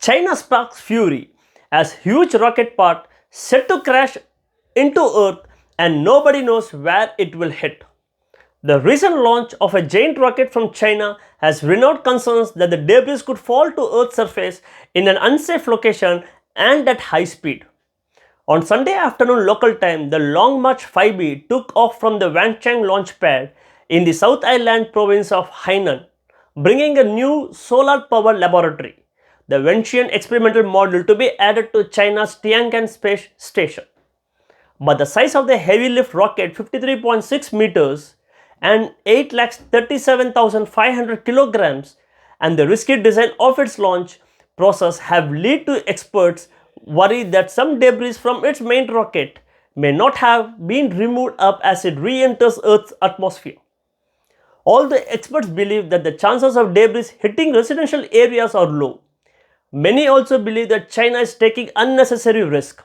China sparks fury as huge rocket part set to crash into Earth and nobody knows where it will hit. The recent launch of a giant rocket from China has renewed concerns that the debris could fall to Earth's surface in an unsafe location and at high speed. On Sunday afternoon local time, the Long March 5B took off from the Wancheng launch pad in the South Island province of Hainan, bringing a new solar power laboratory, the Wenxian experimental module, to be added to China's Tiangan space station. But the size of the heavy lift rocket, 53.6 meters and 8,37,500 kilograms, and the risky design of its launch process have led to experts worry that some debris from its main rocket may not have been removed up as it re-enters Earth's atmosphere. All the experts believe that the chances of debris hitting residential areas are low. Many also believe that China is taking unnecessary risk.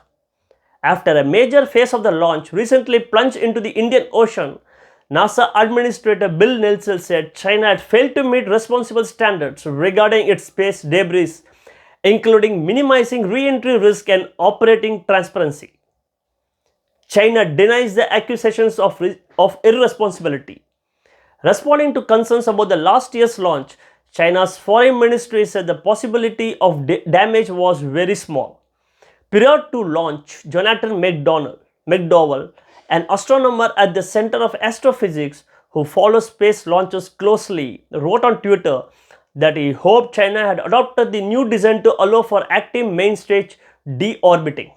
After a major phase of the launch recently plunged into the Indian Ocean, NASA Administrator Bill Nelson said China had failed to meet responsible standards regarding its space debris, including minimizing re-entry risk and operating transparency. China denies the accusations of irresponsibility. Responding to concerns about the last year's launch, China's foreign ministry said the possibility of damage was very small. Prior to launch, Jonathan McDowell, an astronomer at the Center of Astrophysics who follows space launches closely, wrote on Twitter that he hoped China had adopted the new design to allow for active main stage deorbiting.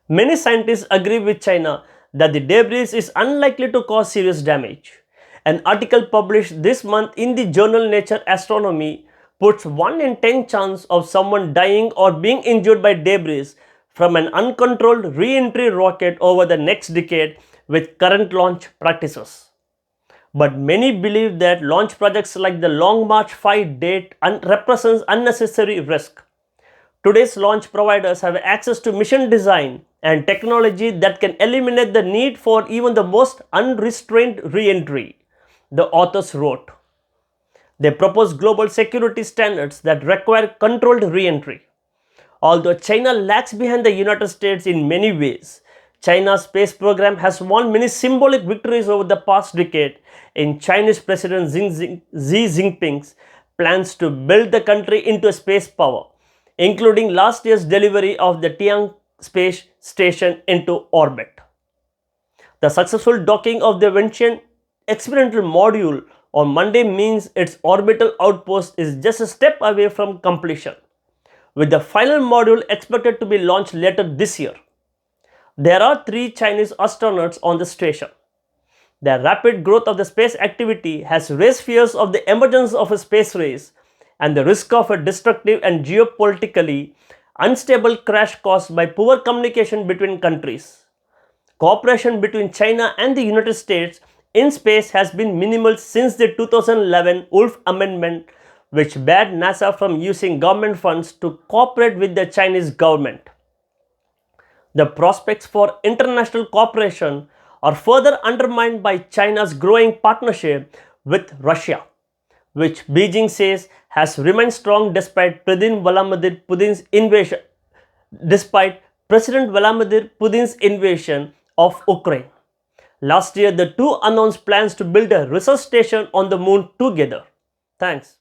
Many scientists agree with China that the debris is unlikely to cause serious damage. An article published this month in the journal Nature Astronomy puts 1 in 10 chance of someone dying or being injured by debris from an uncontrolled re-entry rocket over the next decade with current launch practices. But many believe that launch projects like the Long March 5 date represents unnecessary risk. Today's launch providers have access to mission design and technology that can eliminate the need for even the most unrestrained re-entry, the authors wrote. They propose global security standards that require controlled re-entry. Although China lags behind the United States in many ways, China's space program has won many symbolic victories over the past decade in Chinese President Xi Jinping's plans to build the country into a space power, including last year's delivery of the Tiangan space station into orbit. The successful docking of the Wenxian experimental module on Monday means its orbital outpost is just a step away from completion, with the final module expected to be launched later this year. There are 3 Chinese astronauts on the station. The rapid growth of the space activity has raised fears of the emergence of a space race and the risk of a destructive and geopolitically unstable crash caused by poor communication between countries. Cooperation between China and the United States in space has been minimal since the 2011 Wolf Amendment, which barred NASA from using government funds to cooperate with the Chinese government. The prospects for international cooperation are further undermined by China's growing partnership with Russia, which Beijing says has remained strong despite President Vladimir Putin's invasion of Ukraine. Last year, the two announced plans to build a research station on the moon together. Thanks.